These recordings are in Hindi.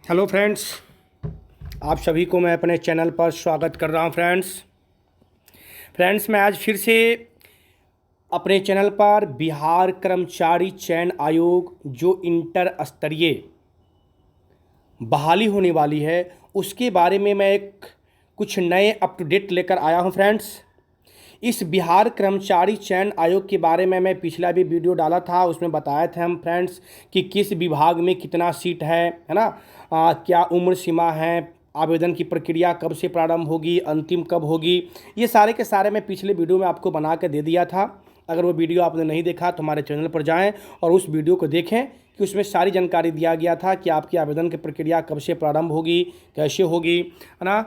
हेलो फ्रेंड्स, आप सभी को मैं अपने चैनल पर स्वागत कर रहा हूं। फ्रेंड्स मैं आज फिर से अपने चैनल पर बिहार कर्मचारी चयन आयोग जो इंटर स्तरीय बहाली होने वाली है उसके बारे में मैं कुछ नए अप टू डेट लेकर आया हूं। फ्रेंड्स इस बिहार कर्मचारी चयन आयोग के बारे में मैं पिछला भी वीडियो डाला था, उसमें बताए थे हम फ्रेंड्स कि किस विभाग में कितना सीट है ना, क्या उम्र सीमा है, आवेदन की प्रक्रिया कब से प्रारंभ होगी, अंतिम कब होगी, ये सारे के सारे मैं पिछले वीडियो में आपको बना के दे दिया था। अगर वो वीडियो आपने नहीं देखा तो हमारे चैनल पर जाएं और उस वीडियो को देखें कि उसमें सारी जानकारी दिया गया था कि आपकी आवेदन की प्रक्रिया कब से प्रारंभ होगी, कैसे होगी, है ना,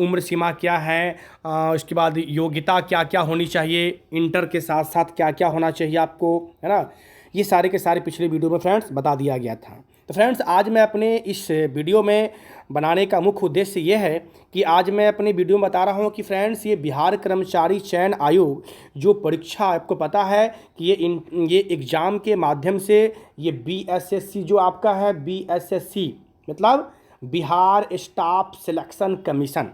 उम्र सीमा क्या है, उसके बाद योग्यता क्या क्या होनी चाहिए, इंटर के साथ साथ क्या क्या होना चाहिए आपको, है ना, ये सारे के सारे पिछले वीडियो में फ्रेंड्स बता दिया गया था। तो फ्रेंड्स आज मैं अपने इस वीडियो में बनाने का मुख्य उद्देश्य ये है कि आज मैं अपने वीडियो में बता रहा हूँ कि फ्रेंड्स ये बिहार कर्मचारी चयन आयोग जो परीक्षा, आपको पता है कि ये एग्ज़ाम के माध्यम से ये बीएसएससी जो आपका है, बीएसएससी मतलब Bihar staff selection commission,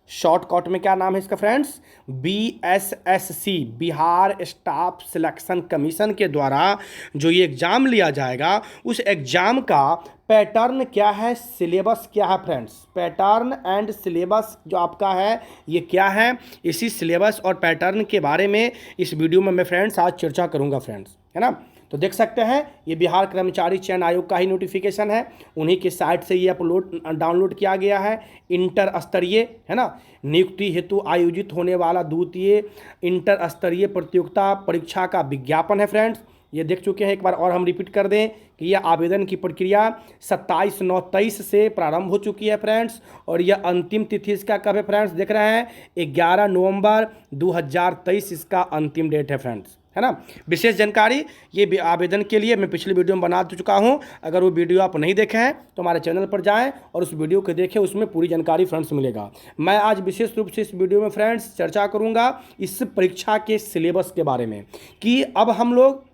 shortcut में क्या नाम है इसका friends, BSSC, Bihar staff selection commission के द्वारा जो ये एग्ज़ाम लिया जाएगा उस एग्ज़ाम का पैटर्न क्या है, सिलेबस क्या है फ्रेंड्स, पैटर्न एंड सिलेबस जो आपका है ये क्या है, इसी सिलेबस और पैटर्न के बारे में इस वीडियो में मैं फ्रेंड्स आज चर्चा करूंगा फ्रेंड्स, है ना। तो देख सकते हैं ये बिहार कर्मचारी चयन आयोग का ही नोटिफिकेशन है, उन्हीं के साइट से ये डाउनलोड किया गया है। इंटर स्तरीय, है ना, नियुक्ति हेतु आयोजित होने वाला द्वितीय इंटर स्तरीय प्रतियोगिता परीक्षा का विज्ञापन है फ्रेंड्स। ये देख चुके हैं, एक बार और हम रिपीट कर दें कि यह आवेदन की प्रक्रिया 27/9/23 से प्रारंभ हो चुकी है फ्रेंड्स, और यह अंतिम तिथि इसका कब है फ्रेंड्स, देख रहे हैं 11 नवंबर 2023 इसका अंतिम डेट है फ्रेंड्स, है ना। विशेष जानकारी ये आवेदन के लिए मैं पिछले वीडियो में बना चुका हूँ, अगर वो वीडियो आप नहीं देखे हैं तो हमारे चैनल पर जाएं और उस वीडियो को देखें, उसमें पूरी जानकारी फ्रेंड्स मिलेगा। मैं आज विशेष रूप से इस वीडियो में फ्रेंड्स चर्चा करूँगा इस परीक्षा के सिलेबस के बारे में कि अब हम लोग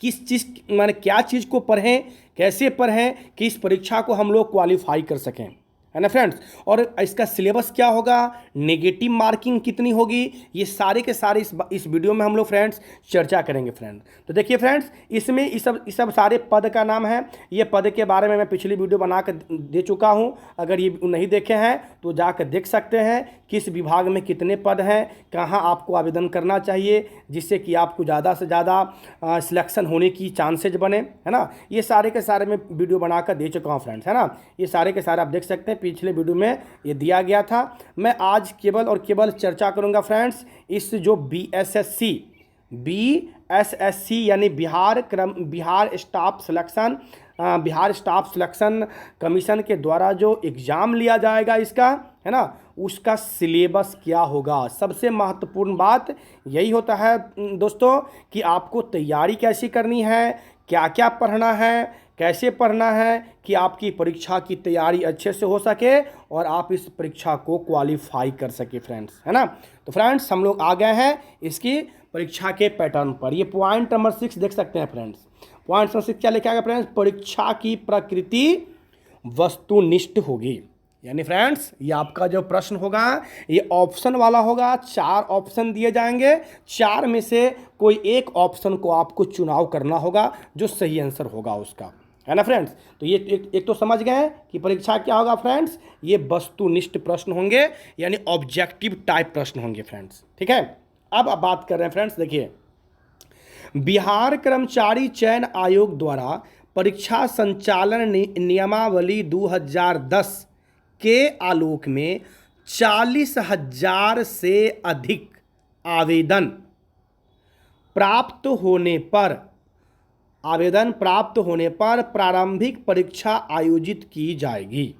किस चीज़ माने क्या चीज़ को पढ़ें, कैसे पढ़ें कि इस परीक्षा को हम लोग क्वालिफाई कर सकें, है ना फ्रेंड्स। और इसका सिलेबस क्या होगा, नेगेटिव मार्किंग कितनी होगी, ये सारे के सारे इस वीडियो में हम लोग फ्रेंड्स चर्चा करेंगे फ्रेंड्स। तो देखिए फ्रेंड्स, इसमें इस सब सारे पद का नाम है, ये पद के बारे में मैं पिछली वीडियो बना कर दे चुका हूँ, अगर ये नहीं देखे हैं तो जाकर देख सकते हैं किस विभाग में कितने पद हैं, कहाँ आपको आवेदन करना चाहिए जिससे कि आपको ज़्यादा से ज़्यादा सिलेक्शन होने की चांसेज बने, है ना। ये सारे के सारे मैं वीडियो बनाकर दे चुका हूँ फ्रेंड्स, है ना। ये सारे के सारे आप देख सकते हैं, पिछले वीडियो में ये दिया गया था। मैं आज केवल और केवल चर्चा करूंगा फ्रेंड्स इस जो बीएसएससी यानी बिहार स्टाफ सिलेक्शन कमीशन के द्वारा जो एग्ज़ाम लिया जाएगा इसका, है ना, उसका सिलेबस क्या होगा। सबसे महत्वपूर्ण बात यही होता है दोस्तों कि आपको तैयारी कैसी करनी है, क्या क्या पढ़ना है, कैसे पढ़ना है कि आपकी परीक्षा की तैयारी अच्छे से हो सके और आप इस परीक्षा को क्वालिफाई कर सके फ्रेंड्स, है ना। तो फ्रेंड्स हम लोग आ गए हैं इसकी परीक्षा के पैटर्न पर। ये पॉइंट नंबर 6 देख सकते हैं फ्रेंड्स। पॉइंट नंबर 6 क्या लिखा गया फ्रेंड्स, परीक्षा की प्रकृति वस्तुनिष्ठ होगी, यानी फ्रेंड्स ये आपका जो प्रश्न होगा ये ऑप्शन वाला होगा। 4 ऑप्शन दिए जाएंगे, 4 में से कोई एक ऑप्शन को आपको चुनाव करना होगा जो सही आंसर होगा उसका, है ना फ्रेंड्स। तो ये एक तो समझ गए कि परीक्षा क्या होगा फ्रेंड्स, ये वस्तुनिष्ठ प्रश्न होंगे यानी ऑब्जेक्टिव टाइप प्रश्न होंगे फ्रेंड्स, ठीक है। अब बात कर रहे हैं फ्रेंड्स, देखिए बिहार कर्मचारी चयन आयोग द्वारा परीक्षा संचालन नियमावली 2010 के आलोक में 40,000 से अधिक आवेदन प्राप्त होने पर प्रारंभिक परीक्षा आयोजित की जाएगी।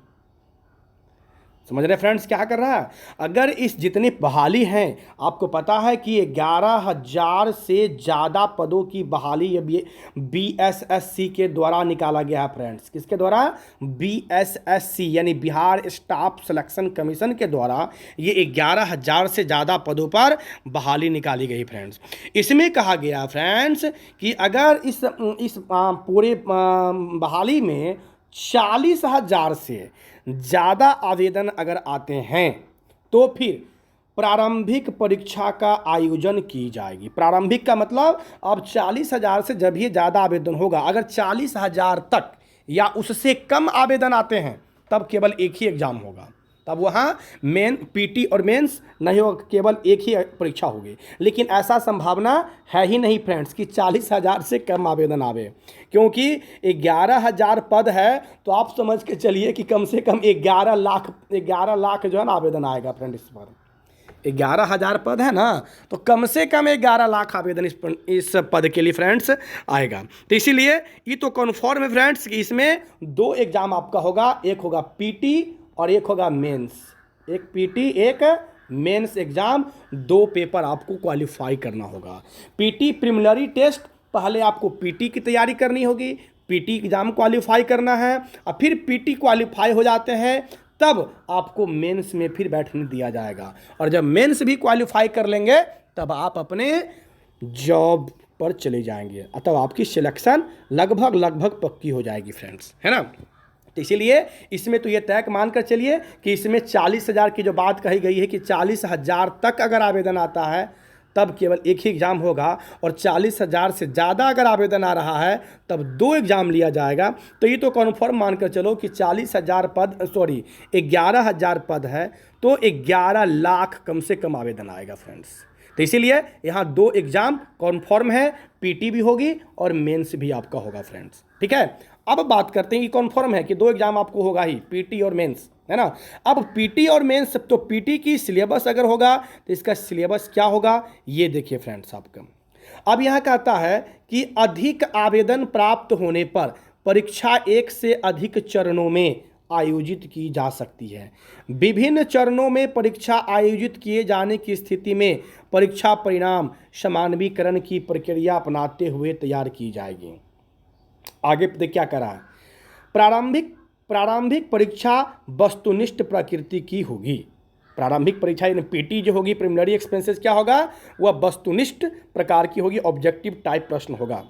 समझ रहे फ्रेंड्स क्या कर रहा है, अगर इस जितनी बहाली हैं, आपको पता है कि 11,000 से ज़्यादा पदों की बहाली ये बीएसएससी के द्वारा निकाला गया है फ्रेंड्स। किसके द्वारा, बीएसएससी यानी बिहार स्टाफ सिलेक्शन कमीशन के द्वारा ये 11,000 से ज़्यादा पदों पर बहाली निकाली गई फ्रेंड्स। इसमें कहा गया फ्रेंड्स कि अगर इस पूरे बहाली में 40,000 से ज़्यादा आवेदन अगर आते हैं तो फिर प्रारंभिक परीक्षा का आयोजन की जाएगी। प्रारंभिक का मतलब अब 40,000 से जब भी ज़्यादा आवेदन होगा, अगर 40,000 तक या उससे कम आवेदन आते हैं तब केवल एक ही एग्ज़ाम होगा। तब वहाँ मेन पीटी और मेंस नहीं होगा, केवल एक ही परीक्षा होगी। लेकिन ऐसा संभावना है ही नहीं फ्रेंड्स कि 40,000 से कम आवेदन आवे, क्योंकि 11,000 पद है तो आप समझ के चलिए कि कम से कम 11 लाख जो है ना आवेदन आएगा फ्रेंड। इस पर 11,000 पद है ना, तो कम से कम 11 लाख आवेदन इस पद के लिए फ्रेंड्स आएगा। तो इसीलिए ये तो कन्फर्म है फ्रेंड्स कि इसमें 2 एग्जाम आपका होगा, एक होगा पीटी और एक होगा मेंस। एक पीटी एक मेंस एग्जाम, 2 पेपर आपको क्वालिफाई करना होगा। पीटी प्रीलिमिनरी टेस्ट, पहले आपको पीटी की तैयारी करनी होगी, पीटी एग्जाम क्वालिफाई करना है, और फिर पीटी क्वालिफाई हो जाते हैं तब आपको मेंस में फिर बैठने दिया जाएगा। और जब मेंस भी क्वालिफाई कर लेंगे तब आप अपने जॉब पर चले जाएंगे, अतः आपकी सिलेक्शन लगभग पक्की हो जाएगी फ्रेंड्स, है ना। तो इसीलिए इसमें तो ये तय मान कर चलिए कि इसमें 40,000 की जो बात कही गई है कि 40,000 तक अगर आवेदन आता है तब केवल एक ही एग्ज़ाम होगा, और 40,000 से ज़्यादा अगर आवेदन आ रहा है तब 2 एग्ज़ाम लिया जाएगा। तो ये तो कन्फर्म मानकर चलो कि 11,000 पद है तो 11 लाख कम से कम आवेदन आएगा फ्रेंड्स। तो इसीलिए यहाँ 2 एग्ज़ाम कन्फर्म है, पीटी भी होगी और मेंस भी आपका होगा फ्रेंड्स, ठीक है। अब बात करते हैं कि कन्फर्म है कि 2 एग्ज़ाम आपको होगा ही, पीटी और मेंस, है ना। अब पीटी और मेंस, तो पीटी की सिलेबस अगर होगा तो इसका सिलेबस क्या होगा ये देखिए फ्रेंड्स आपका। अब यहाँ कहता है कि अधिक आवेदन प्राप्त होने पर परीक्षा 1 से अधिक चरणों में आयोजित की जा सकती है। विभिन्न चरणों में परीक्षा आयोजित किए जाने की स्थिति में परीक्षा परिणाम समानवीकरण की प्रक्रिया अपनाते हुए तैयार की जाएगी। आगे देख क्या करा है, प्रारंभिक परीक्षा वस्तुनिष्ठ प्रकृति की होगी। प्रारंभिक परीक्षा यानी पीटी जो होगी, प्रीलिमिनरी एक्सपेंसेस, क्या होगा वह वस्तुनिष्ठ प्रकार की होगी, ऑब्जेक्टिव टाइप प्रश्न होगा।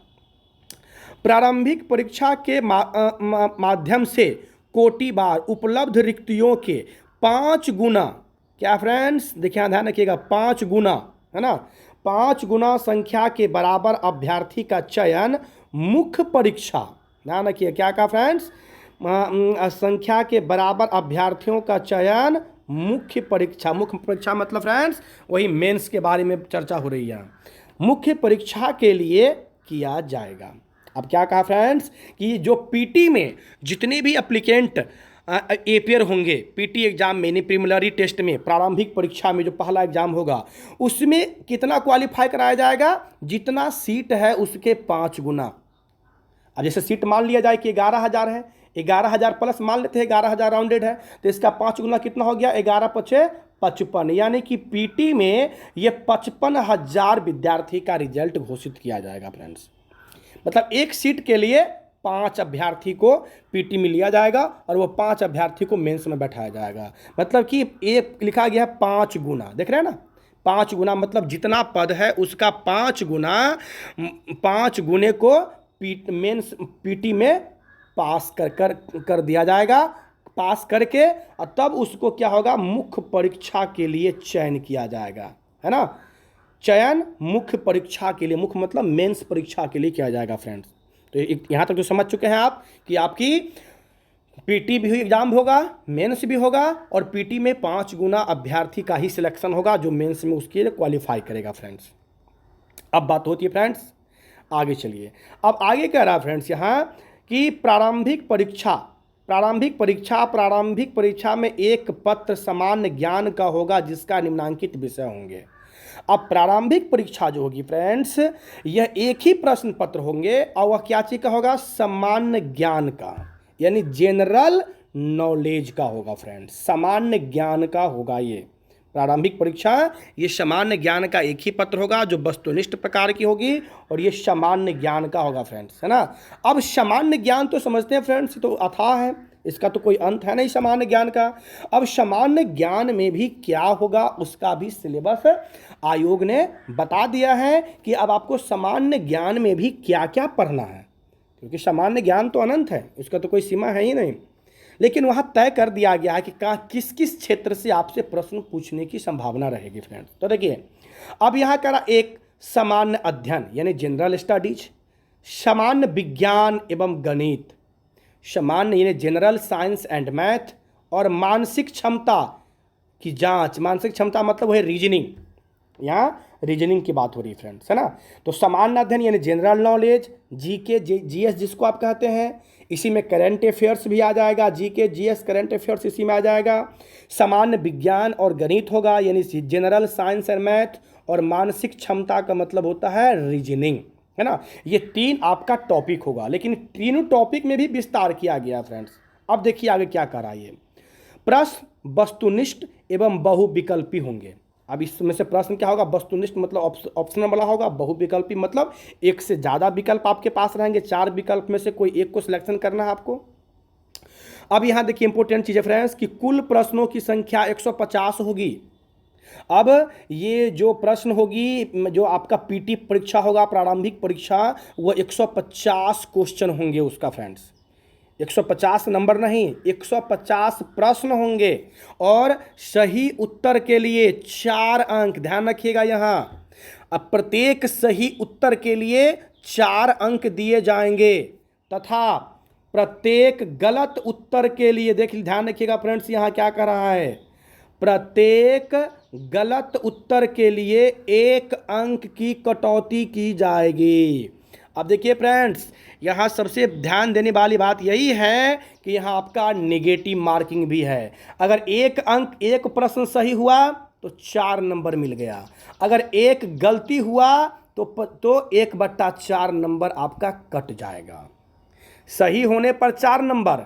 प्रारंभिक परीक्षा के माध्यम से कोटि बार उपलब्ध रिक्तियों के 5 गुना, क्या फ्रेंड्स देखिए ध्यान रखिएगा, 5 गुना, है ना, 5 गुना संख्या के बराबर अभ्यर्थी का चयन मुख्य परीक्षा, ध्यान रखिए क्या कहा फ्रेंड्स, संख्या के बराबर अभ्यर्थियों का चयन मुख्य परीक्षा मतलब फ्रेंड्स वही मेंस के बारे में चर्चा हो रही है, मुख्य परीक्षा के लिए किया जाएगा। अब क्या कहा फ्रेंड्स कि जो पीटी में जितने भी एप्लीकेंट एपियर होंगे पीटी एग्जाम में, प्रीलिमिनरी टेस्ट में, प्रारंभिक परीक्षा में जो पहला एग्जाम होगा उसमें कितना क्वालिफाई कराया जाएगा, जितना सीट है उसके 5 गुना। अब जैसे सीट मान लिया जाए कि 11,000 है, 11,000 प्लस मान लेते हैं 11,000 राउंडेड है, तो इसका 5 गुना कितना हो गया, 11 पचे 55, यानी कि पीटी में ये 55,000 विद्यार्थी का रिजल्ट घोषित किया जाएगा फ्रेंड्स। मतलब एक सीट के लिए 5 अभ्यर्थी को पीटी में लिया जाएगा और वो 5 अभ्यर्थी को मेंस में बैठाया जाएगा। मतलब कि एक लिखा गया है 5 गुना, देख रहे हैं ना, 5 गुना मतलब जितना पद है उसका 5 गुना, 5 गुने को पीटी में पास कर दिया जाएगा। पास करके और तब उसको क्या होगा, मुख्य परीक्षा के लिए चयन किया जाएगा, है ना। चयन मुख्य परीक्षा के लिए, मुख्य मतलब मेंस परीक्षा के लिए किया जाएगा फ्रेंड्स। तो यहाँ तक जो समझ चुके हैं आप कि आपकी पीटी भी एग्जाम होगा, मेंस भी होगा, और पीटी में 5 गुना अभ्यर्थी का ही सिलेक्शन होगा जो मेंस में उसके लिए क्वालिफाई करेगा फ्रेंड्स। अब बात होती है फ्रेंड्स आगे चलिए। अब आगे कह रहा है फ्रेंड्स यहाँ कि प्रारंभिक परीक्षा में एक पत्र सामान्य ज्ञान का होगा जिसका निम्नांकित विषय होंगे। अब प्रारंभिक परीक्षा जो होगी फ्रेंड्स, यह एक ही प्रश्न पत्र होंगे और वह क्या चीज का होगा, सामान्य ज्ञान का, यानी जनरल नॉलेज का होगा फ्रेंड्स, सामान्य ज्ञान का होगा ये प्रारंभिक परीक्षा। ये सामान्य ज्ञान का एक ही पत्र होगा जो वस्तुनिष्ठ प्रकार की होगी और ये सामान्य ज्ञान का होगा फ्रेंड्स, है ना। अब सामान्य ज्ञान तो समझते हैं फ्रेंड्स, तो अथाह है, इसका तो कोई अंत है नहीं सामान्य ज्ञान का। अब सामान्य ज्ञान में भी क्या होगा उसका भी सिलेबस आयोग ने बता दिया है कि अब आपको सामान्य ज्ञान में भी क्या क्या पढ़ना है। क्योंकि सामान्य ज्ञान तो अनंत है, उसका तो कोई सीमा है ही नहीं। लेकिन वहाँ तय कर दिया गया है कि किस किस क्षेत्र से आपसे प्रश्न पूछने की संभावना रहेगी फ्रेंड्स। तो देखिए, अब यहाँ करा एक सामान्य अध्ययन यानी जनरल स्टडीज, सामान्य विज्ञान एवं गणित, सामान्य यानी जनरल साइंस एंड मैथ, और मानसिक क्षमता की जांच। मानसिक क्षमता मतलब वही रीजनिंग, यहाँ रीजनिंग की बात हो रही है फ्रेंड्स, है ना। तो सामान्य अध्ययन यानी जनरल नॉलेज, जीके जीएस जिसको आप कहते हैं, इसी में करंट अफेयर्स भी आ जाएगा, जीके जीएस करंट अफेयर्स इसी में आ जाएगा। सामान्य विज्ञान और गणित होगा यानी जनरल साइंस एंड मैथ, और मानसिक क्षमता का मतलब होता है रीजनिंग, है ना। ये तीन आपका टॉपिक होगा, लेकिन तीनों टॉपिक में भी विस्तार किया गया फ्रेंड्स। अब देखिए आगे क्या कर रहा है ये। प्रश्न वस्तुनिष्ठ एवं बहुविकल्पी होंगे। अब इसमें से प्रश्न क्या होगा, वस्तुनिष्ठ मतलब ऑप्शनल वाला होगा, बहुविकल्पी मतलब एक से ज़्यादा विकल्प आपके पास रहेंगे, 4 विकल्प में से कोई एक को सिलेक्शन करना है आपको। अब यहाँ देखिए इंपॉर्टेंट चीज़ है फ्रेंड्स कि कुल प्रश्नों की संख्या 150 होगी। अब ये जो प्रश्न होगी, जो आपका पीटी परीक्षा होगा, प्रारंभिक परीक्षा, वो 150 क्वेश्चन होंगे उसका फ्रेंड्स। 150 नंबर नहीं, 150 प्रश्न होंगे, और सही उत्तर के लिए 4 अंक, ध्यान रखिएगा यहाँ। अब प्रत्येक सही उत्तर के लिए 4 अंक दिए जाएंगे, तथा प्रत्येक गलत उत्तर के लिए, देखिए ध्यान रखिएगा फ्रेंड्स, यहाँ क्या कर रहा है, प्रत्येक गलत उत्तर के लिए 1 अंक की कटौती की जाएगी। अब देखिए फ्रेंड्स, यहाँ सबसे ध्यान देने वाली बात यही है कि यहाँ आपका नेगेटिव मार्किंग भी है। अगर 1 अंक, एक प्रश्न सही हुआ तो 4 नंबर मिल गया, अगर एक गलती हुआ तो 1/4 नंबर आपका कट जाएगा। सही होने पर 4 नंबर,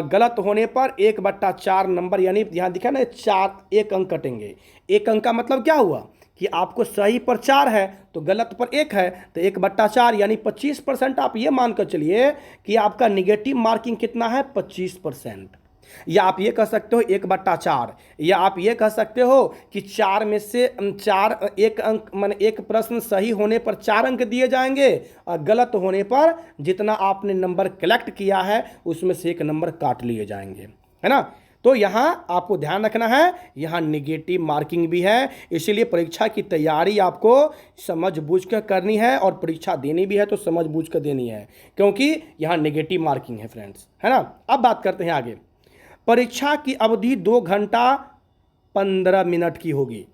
गलत होने पर 1/4 नंबर, यानी यहाँ दिखा ना 1 अंक कटेंगे। 1 अंक का मतलब क्या हुआ कि आपको सही पर 4 है तो गलत पर 1 है, तो 1/4 यानी 25%। आप ये मानकर चलिए कि आपका निगेटिव मार्किंग कितना है, 25%। या आप ये कह सकते हो 1/4, या आप ये कह सकते हो कि 4 में से 4, 1 अंक मान 1 प्रश्न सही होने पर 4 अंक दिए जाएंगे, और गलत होने पर जितना आपने नंबर कलेक्ट किया है उसमें से 1 नंबर काट लिए जाएंगे, है ना। तो यहाँ आपको ध्यान रखना है, यहाँ निगेटिव मार्किंग भी है, इसीलिए परीक्षा की तैयारी आपको समझ बूझ कर करनी है, और परीक्षा देनी भी है तो समझ बूझ कर देनी है, क्योंकि यहाँ निगेटिव मार्किंग है फ्रेंड्स, है ना। अब बात करते हैं आगे। परीक्षा की अवधि 2 घंटा 15 मिनट की होगी।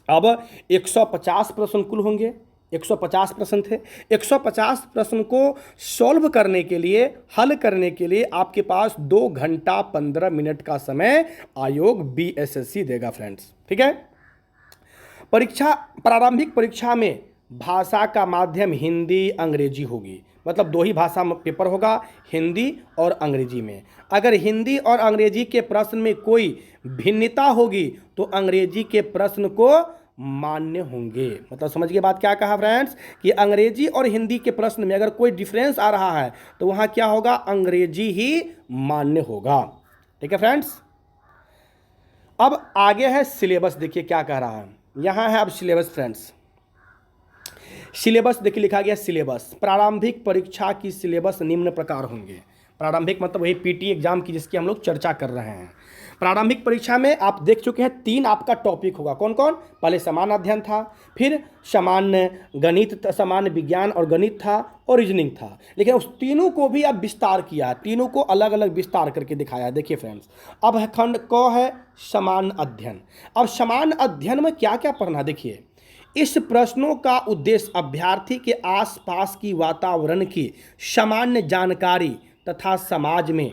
अब 150 प्रश्न कुल होंगे, 150 प्रश्न थे। 150 प्रश्न को सॉल्व करने के लिए, हल करने के लिए आपके पास 2 घंटा 15 मिनट का समय आयोग बीएसएससी देगा फ्रेंड्स, ठीक है। परीक्षा, प्रारंभिक परीक्षा में भाषा का माध्यम हिंदी अंग्रेजी होगी, मतलब 2 ही भाषा में पेपर होगा, हिंदी और अंग्रेजी में। अगर हिंदी और अंग्रेजी के प्रश्न में कोई भिन्नता होगी तो अंग्रेजी के प्रश्न को मान्य होंगे। मतलब समझ के बात क्या कहा फ्रेंड्स, कि अंग्रेजी और हिंदी के प्रश्न में अगर कोई डिफरेंस आ रहा है तो वहाँ क्या होगा, अंग्रेजी ही मान्य होगा, ठीक है फ्रेंड्स। अब आगे है सिलेबस, देखिए क्या कह रहा है, यहाँ है अब सिलेबस फ्रेंड्स। सिलेबस देखिए लिखा गया सिलेबस, प्रारंभिक परीक्षा की सिलेबस निम्न प्रकार होंगे। प्रारंभिक मतलब वही पीटी एग्जाम की जिसकी हम लोग चर्चा कर रहे हैं। प्रारंभिक परीक्षा में आप देख चुके हैं 3 आपका टॉपिक होगा, कौन कौन, पहले सामान्य अध्ययन था, फिर सामान्य गणित, सामान्य विज्ञान और गणित था, और रीजनिंग था। लेकिन उस तीनों को भी अब विस्तार किया है, तीनों को अलग अलग विस्तार करके दिखाया है। देखिए फ्रेंड्स, अब है खंड क है सामान्य अध्ययन। अब सामान्य अध्ययन में क्या क्या पढ़ना, देखिए इस प्रश्नों का उद्देश्य अभ्यर्थी के आसपास की वातावरण की सामान्य जानकारी तथा समाज में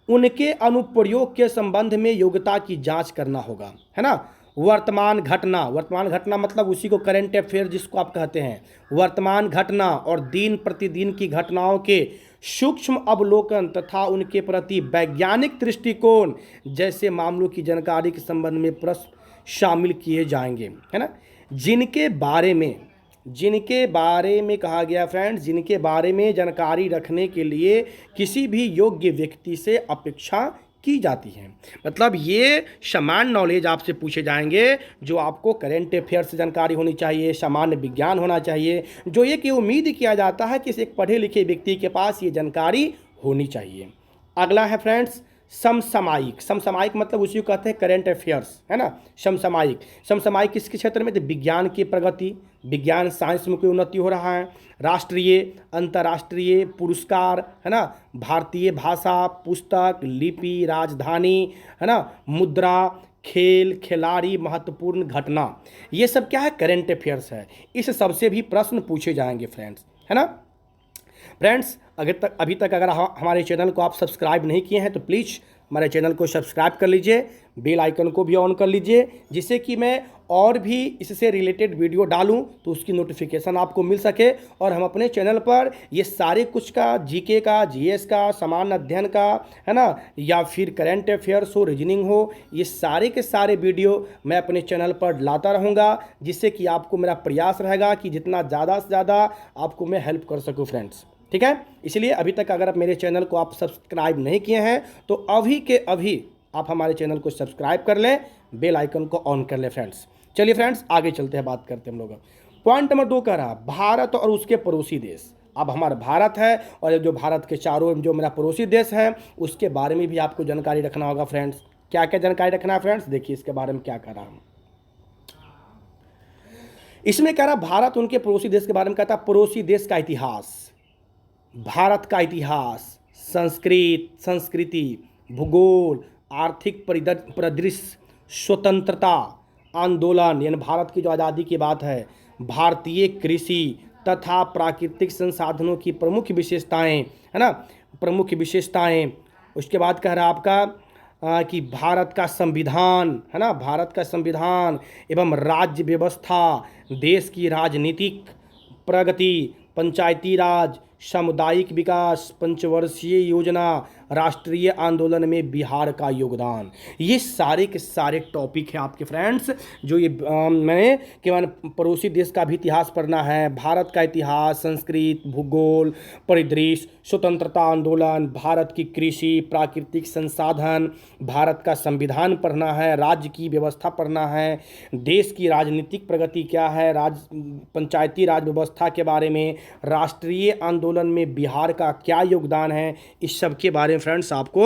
उनके अनुप्रयोग के संबंध में योग्यता की जांच करना होगा, है ना। वर्तमान घटना मतलब उसी को करंट अफेयर जिसको आप कहते हैं, वर्तमान घटना और दिन प्रतिदिन की घटनाओं के सूक्ष्म अवलोकन तथा उनके प्रति वैज्ञानिक दृष्टिकोण जैसे मामलों की जानकारी के संबंध में प्रश्न शामिल किए जाएंगे, है ना। जिनके बारे में कहा गया फ्रेंड्स, जिनके बारे में जानकारी रखने के लिए किसी भी योग्य व्यक्ति से अपेक्षा की जाती हैं। मतलब ये सामान्य नॉलेज आपसे पूछे जाएंगे जो आपको करेंट अफेयर से जानकारी होनी चाहिए, सामान्य विज्ञान होना चाहिए, जो ये कि उम्मीद किया जाता है कि एक पढ़े लिखे व्यक्ति के पास ये जानकारी होनी चाहिए। अगला है फ्रेंड्स समसामयिक। समसामयिक मतलब उसी को कहते हैं करेंट अफेयर्स, है ना। समसामयिक, समसामयिक किसके क्षेत्र में? तो विज्ञान की प्रगति, विज्ञान साइंस में कोई उन्नति हो रहा है, राष्ट्रीय अंतर्राष्ट्रीय पुरस्कार, है ना, भारतीय भाषा, पुस्तक, लिपि, राजधानी, है ना, मुद्रा, खेल, खिलाड़ी, महत्वपूर्ण घटना, ये सब क्या है? करेंट अफेयर्स है। इस सबसे भी प्रश्न पूछे जाएंगे फ्रेंड्स, है ना। फ्रेंड्स अभी तक अगर हमारे चैनल को आप सब्सक्राइब नहीं किए हैं तो प्लीज़ हमारे चैनल को सब्सक्राइब कर लीजिए, बेल आइकन को भी ऑन कर लीजिए, जिससे कि मैं और भी इससे रिलेटेड वीडियो डालूं तो उसकी नोटिफिकेशन आपको मिल सके और हम अपने चैनल पर ये सारे कुछ का जीके का, जीएस का, सामान्य अध्ययन का, है ना, या फिर करंट अफेयर्स हो, रीजनिंग हो, ये सारे के सारे वीडियो मैं अपने चैनल पर लाता रहूँगा, जिससे कि आपको मेरा प्रयास रहेगा कि जितना ज़्यादा से ज़्यादा आपको मैं हेल्प कर सकूँ फ्रेंड्स। ठीक है, इसलिए अभी तक अगर आप मेरे चैनल को आप सब्सक्राइब नहीं किए हैं तो अभी के अभी आप हमारे चैनल को सब्सक्राइब कर लें, बेल आइकन को ऑन कर लें फ्रेंड्स। चलिए फ्रेंड्स आगे चलते हैं, बात करते हैं हम लोग। पॉइंट नंबर 2 कह रहा भारत और उसके पड़ोसी देश। अब हमारा भारत है और जो भारत के चारों जो मेरा पड़ोसी देश है उसके बारे में भी आपको जानकारी रखना होगा फ्रेंड्स। क्या क्या जानकारी रखना है फ्रेंड्स? देखिए इसके बारे में क्या कह रहा हूँ। इसमें कह रहा भारत उनके पड़ोसी देश के बारे में कहता पड़ोसी देश का इतिहास, भारत का इतिहास, संस्कृति, भूगोल, आर्थिक परिदृश्य, स्वतंत्रता आंदोलन यानी भारत की जो आज़ादी की बात है, भारतीय कृषि तथा प्राकृतिक संसाधनों की प्रमुख विशेषताएं, है ना, प्रमुख विशेषताएं। उसके बाद कह रहा आपका कि भारत का संविधान, है ना, भारत का संविधान एवं राज्य व्यवस्था, देश की राजनीतिक प्रगति, पंचायती राज, सामुदायिक विकास, पंचवर्षीय योजना, राष्ट्रीय आंदोलन में बिहार का योगदान। ये सारे के सारे टॉपिक हैं आपके फ्रेंड्स, जो ये मैंने केवल पड़ोसी देश का भी इतिहास पढ़ना है, भारत का इतिहास, संस्कृत, भूगोल, परिदृश्य, स्वतंत्रता आंदोलन, भारत की कृषि, प्राकृतिक संसाधन, भारत का संविधान पढ़ना है, राज्य की व्यवस्था पढ़ना है, देश की राजनीतिक प्रगति क्या है, पंचायती राज व्यवस्था के बारे में, राष्ट्रीय आंदोलन में बिहार का क्या योगदान है, इस सब के बारे में फ्रेंड्स आपको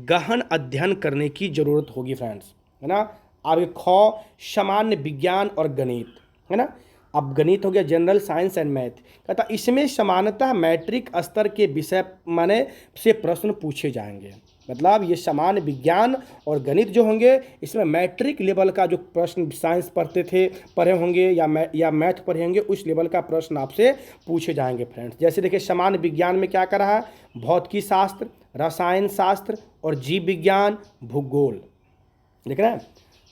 गहन अध्ययन करने की जरूरत होगी फ्रेंड्स, है ना। आगे ख सामान्य विज्ञान और गणित, है ना। अब गणित हो गया जनरल साइंस एंड मैथ, कहता इसमें सामान्यतः मैट्रिक स्तर के विषय माने से प्रश्न पूछे जाएंगे। मतलब ये सामान्य विज्ञान और गणित जो होंगे इसमें मैट्रिक लेवल का जो प्रश्न साइंस पढ़े होंगे या मैथ पढ़े होंगे उस लेवल का प्रश्न आपसे पूछे जाएंगे फ्रेंड्स। जैसे देखिए सामान्य विज्ञान में क्या कर रहा है, भौतिकी शास्त्र, रसायन शास्त्र और जीव विज्ञान, भूगोल। देख रहे हैं,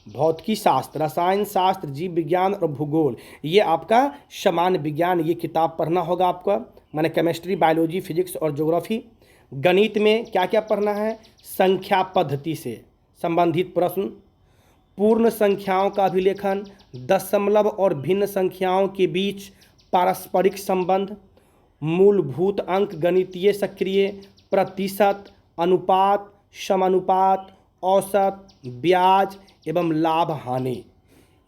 भौतिकी शास्त्र, रसायन शास्त्र, जीव विज्ञान और भूगोल, ये आपका सामान्य विज्ञान, ये किताब पढ़ना होगा आपका, माने केमिस्ट्री, बायोलॉजी, फिजिक्स और ज्योग्राफी। गणित में क्या क्या पढ़ना है, संख्या पद्धति से संबंधित प्रश्न, पूर्ण संख्याओं का अभिलेखन, दशमलव और भिन्न संख्याओं के बीच पारस्परिक संबंध, मूलभूत अंक गणितीय सक्रिय, प्रतिशत, अनुपात, समानुपात, औसत, ब्याज एवं लाभ हानि।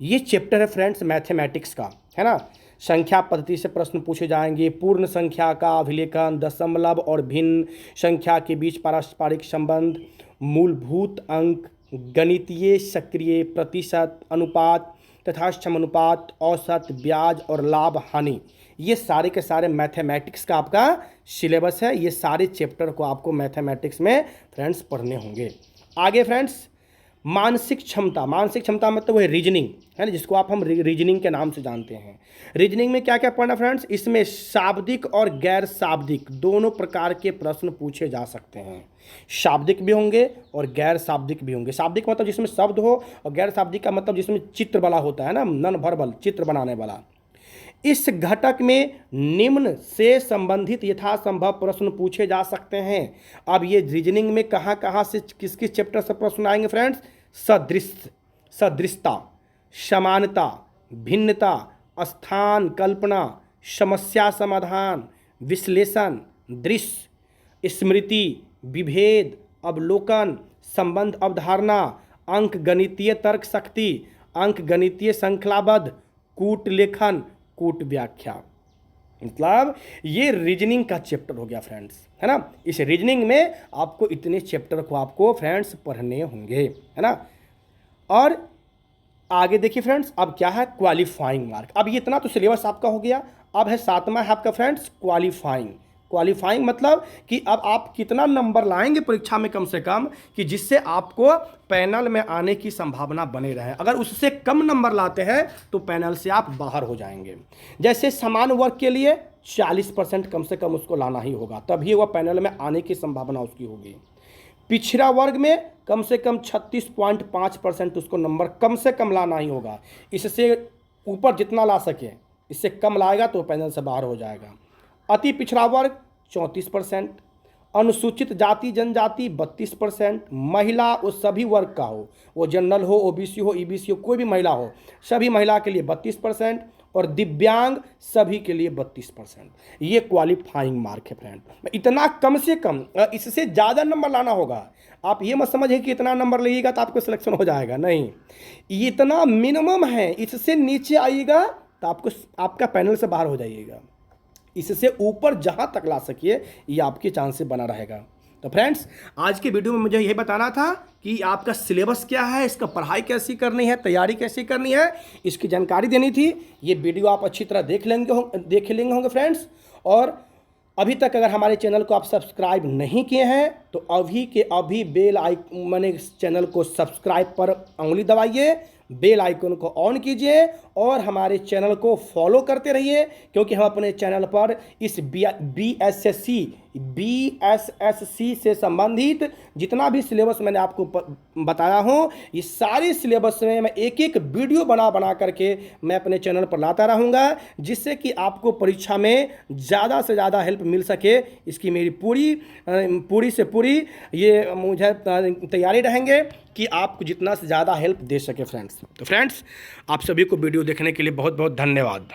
ये चैप्टर है फ्रेंड्स मैथमेटिक्स का, है ना। संख्या पद्धति से प्रश्न पूछे जाएंगे, पूर्ण संख्या का अभिलेखन, दशमलव और भिन्न संख्या के बीच पारस्परिक संबंध, मूलभूत अंक गणितीय सक्रिय, प्रतिशत, अनुपात तथा समानुपात, औसत, ब्याज और लाभ हानि। ये सारे के सारे मैथमेटिक्स का आपका सिलेबस है। ये सारे चैप्टर को आपको मैथमेटिक्स में फ्रेंड्स पढ़ने होंगे। आगे फ्रेंड्स मानसिक क्षमता मतलब वो है रीजनिंग, है ना, जिसको हम रीजनिंग के नाम से जानते हैं। रीजनिंग में क्या क्या पढ़ना फ्रेंड्स, इसमें शाब्दिक और गैर शाब्दिक दोनों प्रकार के प्रश्न पूछे जा सकते हैं। शाब्दिक भी होंगे और गैर शाब्दिक भी होंगे। शाब्दिक मतलब जिसमें शब्द हो और गैर शाब्दिक का मतलब जिसमें चित्र वाला होता है ना, नॉन वर्बल, चित्र बनाने वाला। इस घटक में निम्न से संबंधित यथासंभव प्रश्न पूछे जा सकते हैं। अब ये रीजनिंग में कहाँ से किस किस चैप्टर से प्रश्न आएंगे फ्रेंड्स, सदृशता, समानता, भिन्नता, स्थान कल्पना, समस्या समाधान, विश्लेषण, दृश्य, स्मृति, विभेद, अवलोकन, संबंध अवधारणा, अंक गणितीय तर्क शक्ति, अंक गणितीय श्रृंखलाबद्ध, कूट लेखन, कूट व्याख्या। मतलब ये रीजनिंग का चैप्टर हो गया फ्रेंड्स, है ना। इस रीजनिंग में आपको इतने चैप्टर को आपको फ्रेंड्स पढ़ने होंगे, है ना। और आगे देखिए फ्रेंड्स, अब क्या है क्वालिफाइंग मार्क। अब ये इतना तो सिलेबस आपका हो गया, अब है 7वां है आपका फ्रेंड्स क्वालिफाइंग। क्वालिफाइंग मतलब कि अब आप कितना नंबर लाएंगे परीक्षा में कम से कम, कि जिससे आपको पैनल में आने की संभावना बने रहे। अगर उससे कम नंबर लाते हैं तो पैनल से आप बाहर हो जाएंगे। जैसे समान वर्ग के लिए 40% कम से कम उसको लाना ही होगा, तभी वह पैनल में आने की संभावना उसकी होगी। पिछड़ा वर्ग में कम से कम 36.5% उसको नंबर कम से कम लाना ही होगा। इससे ऊपर जितना ला सके, इससे कम लाएगा तो पैनल से बाहर हो जाएगा। अति पिछड़ा वर्ग 34%, अनुसूचित जाति जनजाति 32%, महिला वो सभी वर्ग का हो, वो जनरल हो, ओबीसी हो, ईबीसी हो, कोई भी महिला हो, सभी महिला के लिए 32%, और दिव्यांग सभी के लिए 32%। ये क्वालिफाइंग मार्क है फ्रेंड। इतना कम से कम, इससे ज़्यादा नंबर लाना होगा। आप ये मत समझिए कि इतना नंबर लीजिएगा तो आपको सिलेक्शन हो जाएगा, नहीं, इतना मिनिमम है। इससे नीचे आइएगा तो आपको आपका पैनल से बाहर हो जाइएगा। इससे ऊपर जहाँ तक ला सकिए ये आपके चांस से बना रहेगा। तो फ्रेंड्स, आज की वीडियो में मुझे यही बताना था कि आपका सिलेबस क्या है, इसका पढ़ाई कैसी करनी है, तैयारी कैसी करनी है, इसकी जानकारी देनी थी। ये वीडियो आप अच्छी तरह देख लेंगे होंगे फ्रेंड्स। और अभी तक अगर हमारे चैनल को आप सब्सक्राइब नहीं किए हैं तो अभी के अभी बेल आइकन मैंने चैनल को सब्सक्राइब पर उंगली दबाइए, बेल आइकन को ऑन कीजिए और हमारे चैनल को फॉलो करते रहिए, क्योंकि हम अपने चैनल पर इस बीएसएससी से संबंधित जितना भी सिलेबस मैंने आपको बताया हूँ, ये सारे सिलेबस में मैं एक एक वीडियो बना करके मैं अपने चैनल पर लाता रहूँगा, जिससे कि आपको परीक्षा में ज़्यादा से ज़्यादा हेल्प मिल सके। इसकी मेरी पूरी से पूरी ये मुझे तैयारी रहेंगे कि आपको जितना से ज़्यादा हेल्प दे सके फ्रेंड्स। तो फ्रेंड्स, आप सभी को वीडियो देखने के लिए बहुत बहुत धन्यवाद।